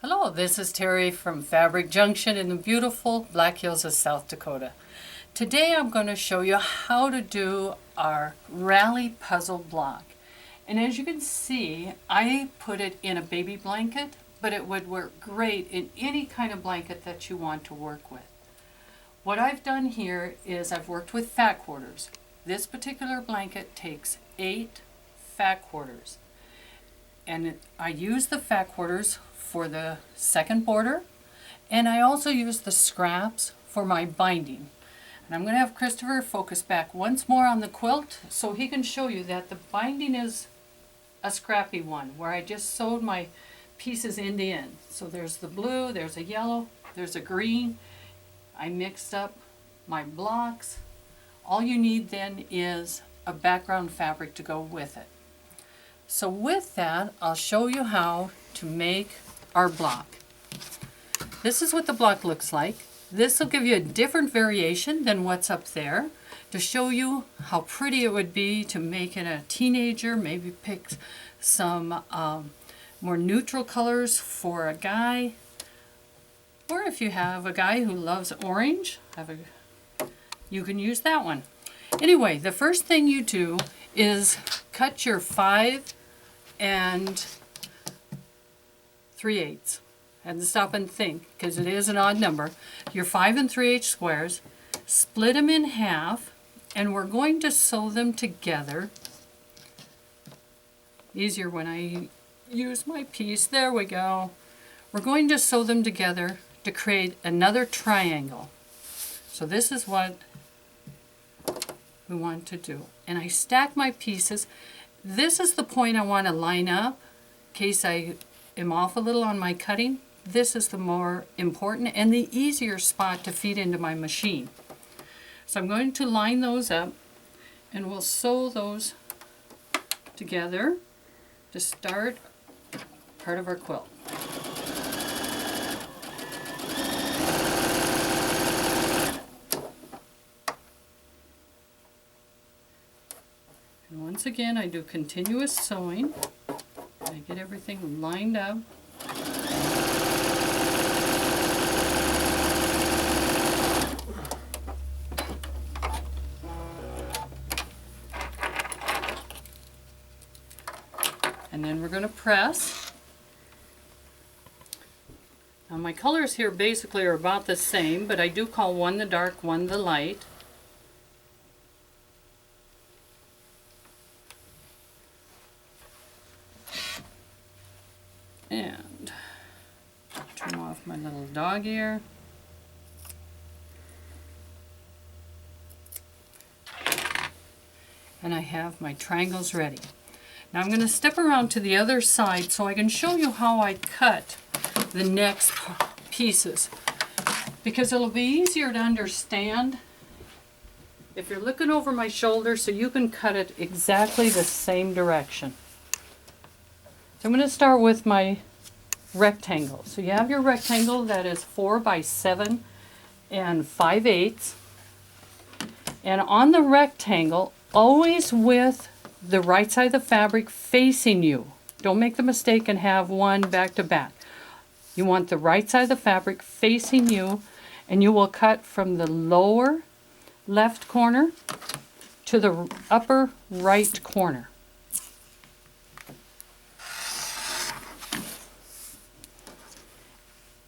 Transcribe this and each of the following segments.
Hello, this is Terry from Fabric Junction in the beautiful Black Hills of South Dakota. Today I'm going to show you how to do our rally puzzle block. And as you can see, I put it in a baby blanket, but it would work great in any kind of blanket that you want to work with. What I've done here is I've worked with fat quarters. This particular blanket takes 8 fat quarters. And I use the fat quarters for the second border, and I also use the scraps for my binding. And I'm going to have Christopher focus back once more on the quilt so he can show you that the binding is a scrappy one where I just sewed my pieces end to end. So there's the blue, there's a yellow, there's a green. I mixed up my blocks. All you need then is a background fabric to go with it. So with that, I'll show you how to make our block. This is what the block looks like. This will give you a different variation than what's up there to show you how pretty it would be to make it a teenager. Maybe pick some more neutral colors for a guy, or if you have a guy who loves orange, you can use that one. Anyway, the first thing you do is cut your 5 3/8. And stop and think, because it is an odd number. Your 5 3/8 squares, split them in half, and we're going to sew them together. Easier when I use my piece. There we go. We're going to sew them together to create another triangle. So this is what we want to do. And I stack my pieces. This is the point I want to line up in case I am off a little on my cutting. This is the more important and the easier spot to feed into my machine. So I'm going to line those up, and we'll sew those together to start part of our quilt. And once again, I do continuous sewing. I get everything lined up. And then we're going to press. Now my colors here basically are about the same, but I do call one the dark, one the light. And turn off my little dog ear. And I have my triangles ready. Now I'm going to step around to the other side so I can show you how I cut the next pieces, because it'll be easier to understand if you're looking over my shoulder, so you can cut it exactly the same direction. So I'm going to start with my rectangle. So you have your rectangle that is 4 by 7 5/8. And on the rectangle, always with the right side of the fabric facing you. Don't make the mistake and have one back to back. You want the right side of the fabric facing you, and you will cut from the lower left corner to the upper right corner.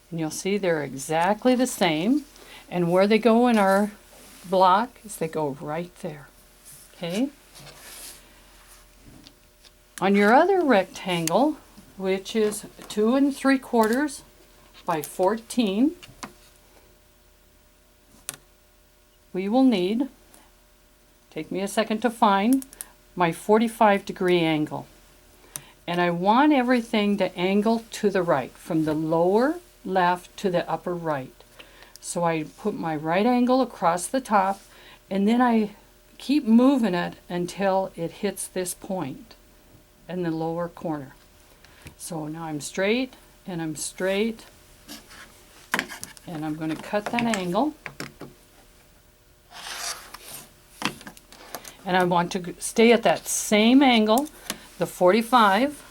And you'll see they're exactly the same. And where they go in our block is they go right there. Okay? On your other rectangle, which is 2 3/4 by 14, we will need, take me a second to find, my 45-degree angle. And I want everything to angle to the right, from the lower left to the upper right. So I put my right angle across the top, and then I keep moving it until it hits this point in the lower corner. So now I'm straight, and I'm straight, and I'm going to cut that angle. And I want to stay at that same angle, the 45,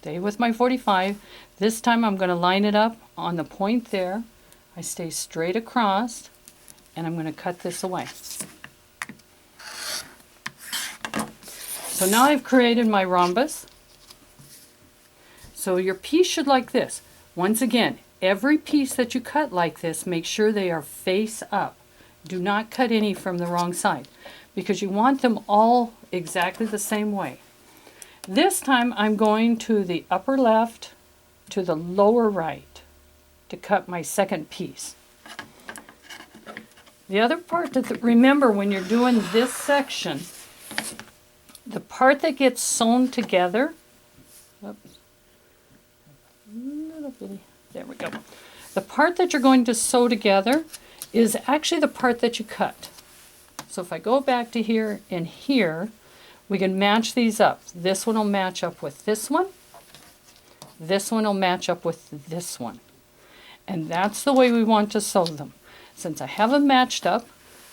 Stay with my 45. This time I'm going to line it up on the point there. I stay straight across, and I'm going to cut this away. So now I've created my rhombus. So your piece should look like this. Once again, every piece that you cut like this, make sure they are face up. Do not cut any from the wrong side, because you want them all exactly the same way. This time I'm going to the upper left to the lower right to cut my second piece. The other part to remember when you're doing this section, the part that gets sewn together, oops, little bitty, there we go. The part that you're going to sew together is actually the part that you cut. So if I go back to here and here, we can match these up. This one will match up with this one. This one will match up with this one. And that's the way we want to sew them. Since I have them matched up,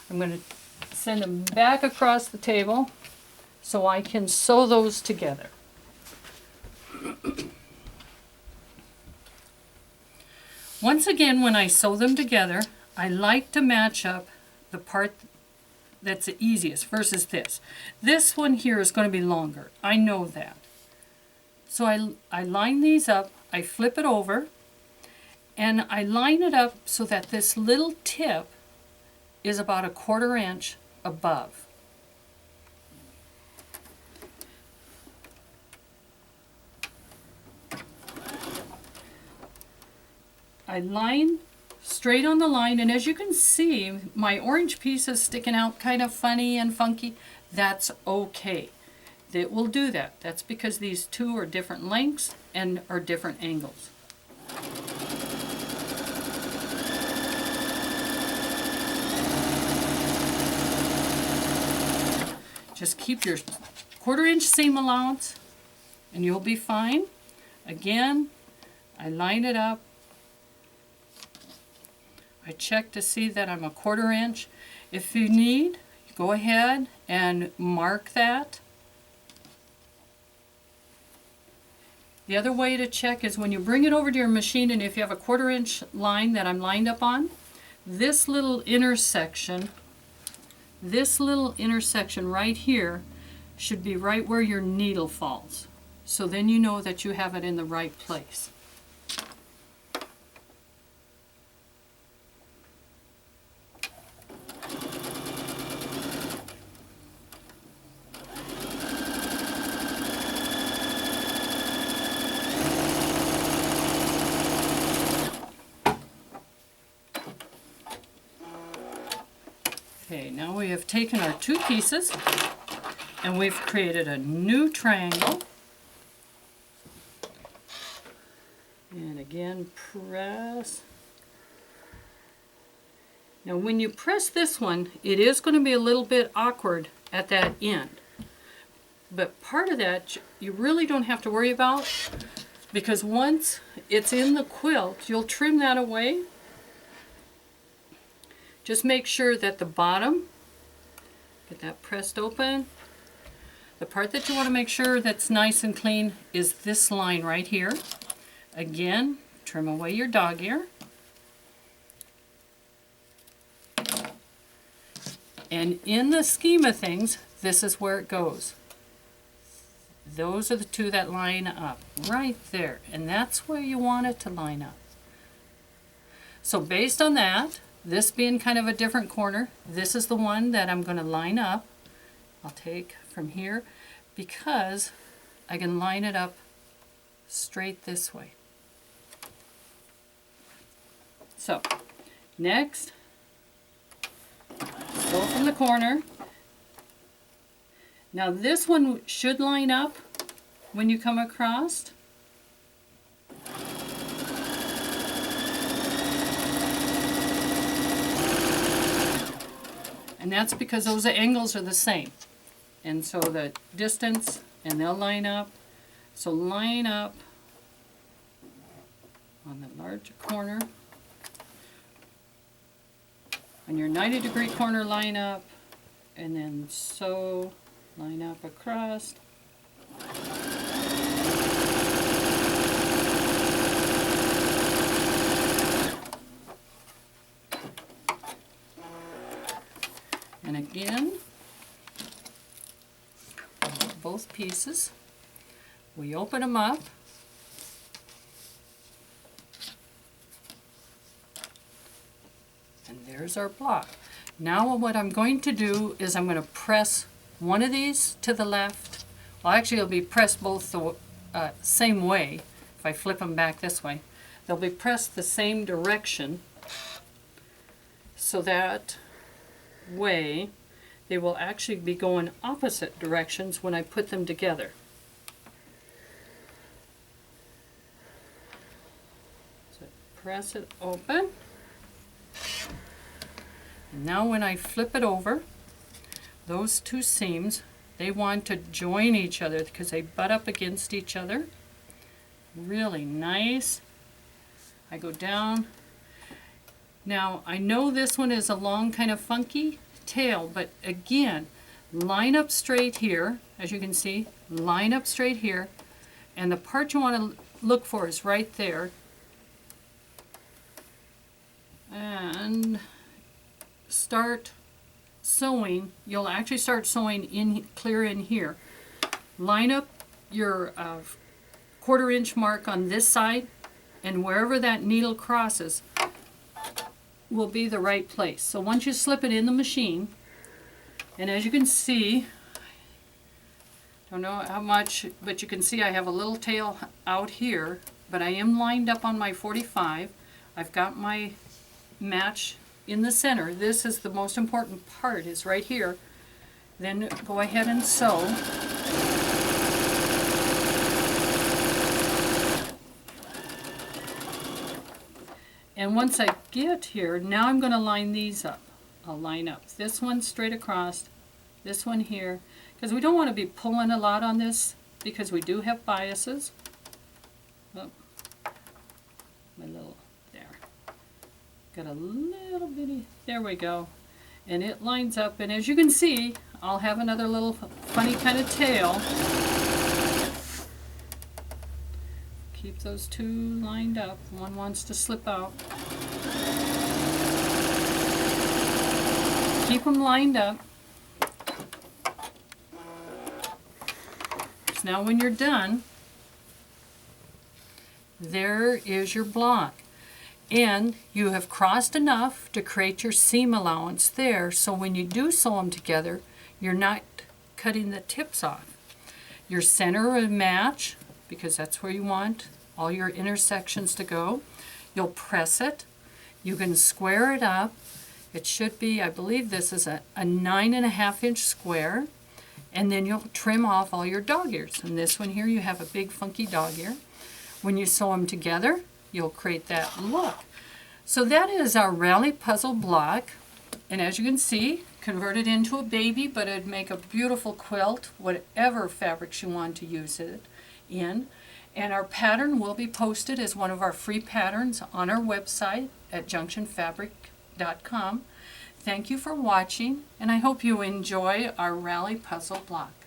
I'm going to send them back across the table so I can sew those together. Once again, when I sew them together, I like to match up the part that's the easiest versus this. This one here is going to be longer. I know that. So I line these up, I flip it over, and I line it up so that this little tip is about 1/4 inch above. I line straight on the line, and as you can see, my orange piece is sticking out kind of funny and funky. That's okay. It will do that. That's because these two are different lengths and are different angles. Just keep your 1/4 inch seam allowance and you'll be fine. Again, I line it up. I check to see that I'm 1/4 inch. If you need, go ahead and mark that. The other way to check is when you bring it over to your machine, and if you have a 1/4 inch line that I'm lined up on, this little intersection right here should be right where your needle falls. So then you know that you have it in the right place. Okay, now we have taken our two pieces and we've created a new triangle. And again, press. Now when you press this one, it is going to be a little bit awkward at that end. But part of that you really don't have to worry about, because once it's in the quilt, you'll trim that away. Just make sure that the bottom, get that pressed open. The part that you want to make sure that's nice and clean is this line right here. Again, trim away your dog ear. And in the scheme of things, this is where it goes. Those are the two that line up right there, and that's where you want it to line up. So based on that, this being kind of a different corner, this is the one that I'm going to line up. I'll take from here because I can line it up straight this way. So next, go from the corner. Now this one should line up when you come across. And that's because those angles are the same. And so the distance, and they'll line up. So line up on the larger corner. On your 90-degree corner, line up, and then sew, line up across. in both pieces. We open them up. And there's our block. Now what I'm going to do is I'm going to press one of these to the left. Well, actually it'll be pressed both the same way. If I flip them back this way, they'll be pressed the same direction, so that way they will actually be going opposite directions when I put them together. So press it open. And now when I flip it over, those two seams, they want to join each other because they butt up against each other. Really nice. I go down. Now I know this one is a long kind of funky tail, but again, line up straight here, as you can see, line up straight here, and the part you want to look for is right there. And start sewing. You'll actually start sewing in clear in here. Line up your 1/4 inch mark on this side, and wherever that needle crosses will be the right place. So once you slip it in the machine, and as you can see, don't know how much, but you can see I have a little tail out here, but I am lined up on my 45. I've got my match in the center. This is the most important part, is right here. Then go ahead and sew. And once I get here, now I'm going to line these up. I'll line up this one straight across, this one here, because we don't want to be pulling a lot on this because we do have biases. Oh, my little, there. Got a little bitty, there we go. And it lines up, and as you can see, I'll have another little funny kind of tail. Keep those two lined up. One wants to slip out. Keep them lined up. So now when you're done, there is your block. And you have crossed enough to create your seam allowance there, so when you do sew them together, you're not cutting the tips off. Your center will match, because that's where you want all your intersections to go. You'll press it. You can square it up. It should be, I believe this is a 9.5 inch square. And then you'll trim off all your dog ears. And this one here, you have a big funky dog ear. When you sew them together, you'll create that look. So that is our Rally Puzzle block. And as you can see, convert it into a baby, but it'd make a beautiful quilt, whatever fabrics you want to use it in. And our pattern will be posted as one of our free patterns on our website at junctionfabric.com. Thank you for watching, and I hope you enjoy our Rally Puzzle block.